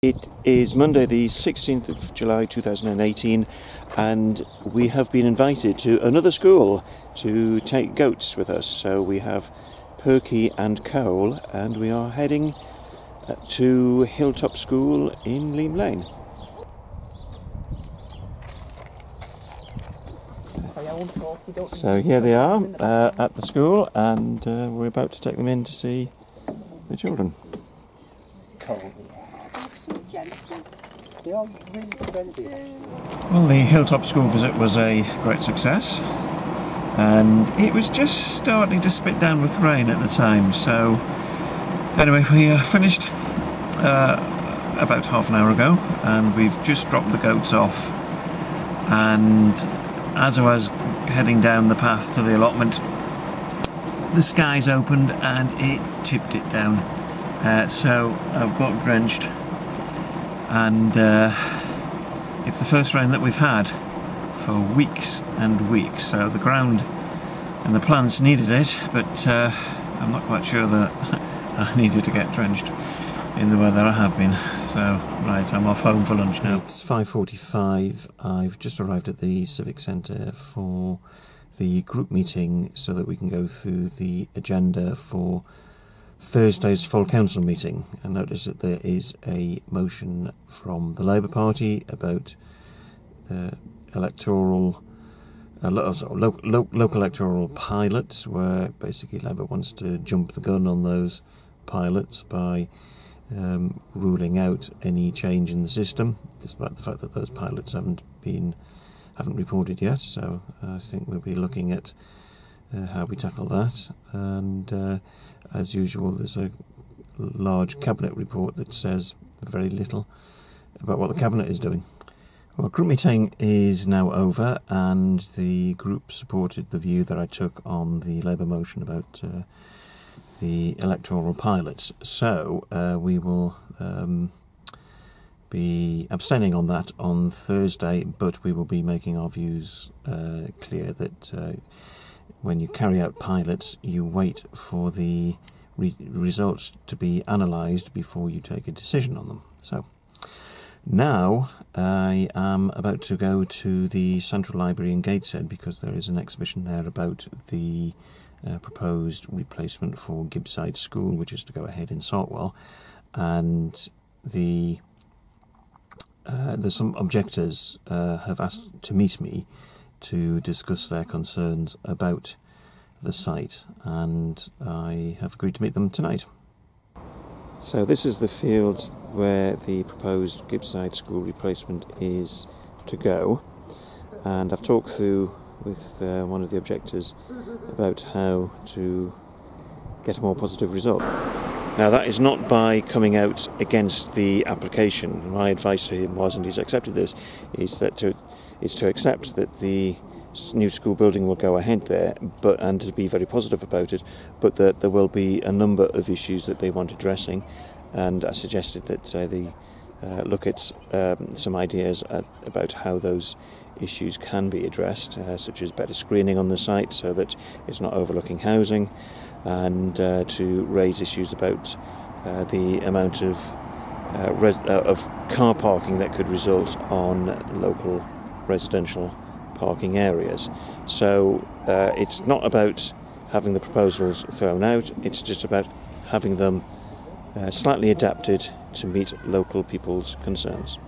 It is Monday the 16th of July 2018 and we have been invited to another school to take goats with us. So we have Perky and Cole and we are heading to Hilltop School in Leam Lane. So here they are at the school and we're about to take them in to see the children. Well, the Hilltop School visit was a great success and it was just starting to spit down with rain at the time, so anyway we finished about half an hour ago and we've just dropped the goats off, and as I was heading down the path to the allotment the skies opened and it tipped it down, so I've got drenched. And it's the first rain that we've had for weeks and weeks, so the ground and the plants needed it, but I'm not quite sure that I needed to get drenched in the weather I have been. So right, I'm off home for lunch now. It's 5:45. I've just arrived at the Civic Centre for the group meeting so that we can go through the agenda for Thursday's full council meeting. I notice that there is a motion from the Labour Party about local electoral pilots, where basically Labour wants to jump the gun on those pilots by ruling out any change in the system, despite the fact that those pilots haven't reported yet. So I think we'll be looking at how we tackle that, and as usual there's a large cabinet report that says very little about what the cabinet is doing. Well, group meeting is now over and the group supported the view that I took on the Labour motion about the electoral pilots, so we will be abstaining on that on Thursday, but we will be making our views clear that when you carry out pilots, you wait for the results to be analysed before you take a decision on them. So now I am about to go to the Central Library in Gateshead because there is an exhibition there about the proposed replacement for Gateshead School, which is to go ahead in Saltwell, and there's some objectors have asked to meet me to discuss their concerns about the site, and I have agreed to meet them tonight. So this is the field where the proposed Gateshead School replacement is to go, and I've talked through with one of the objectors about how to get a more positive result. Now that is not by coming out against the application. My advice to him was, and he's accepted this, is to accept that the new school building will go ahead there, and to be very positive about it, but that there will be a number of issues that they want addressing, and I suggested that they look at some ideas about how those issues can be addressed, such as better screening on the site so that it's not overlooking housing, and to raise issues about the amount of car parking that could result on local residential parking areas. So it's not about having the proposals thrown out, it's just about having them slightly adapted to meet local people's concerns.